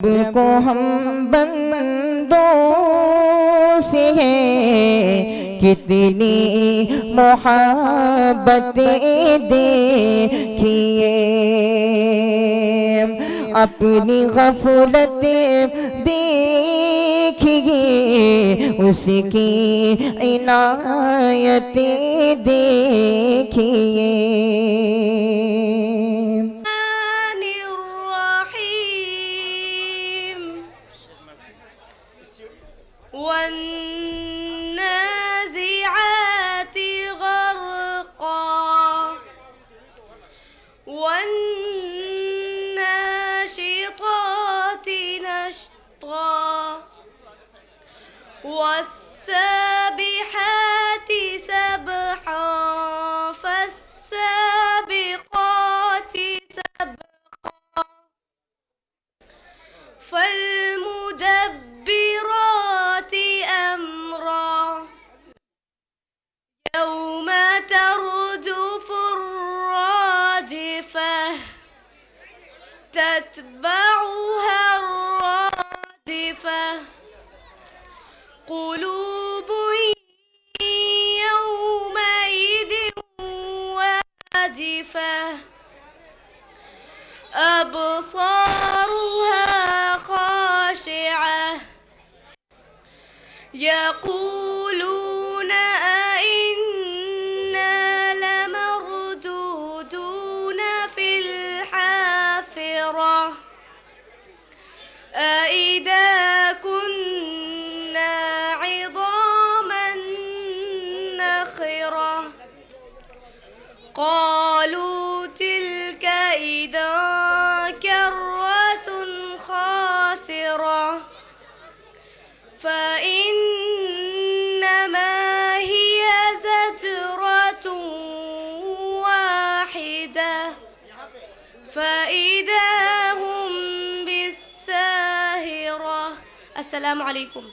को हम बंदों से है कितनी मोहब्बतें देखिए, अपनी गफलत देखिए, उसकी इनायतें देखिए। والنازعات غرقا والناشطات نشطا والسابحات سبحا فالسابقات سبقا فالمدبرات أمرا يوم ترجف الراجفة تتبعها الرادفة قلوب يومئذ واجفة أبصارها خاشعة يقولون أئنا لمردودون في الحافرة أئذا كنا عظاما نخرة قالوا تلك إذا كرة خاسرة فإنما هي زجرة واحدة فإذا هم بالساهرة. السلام عليكم.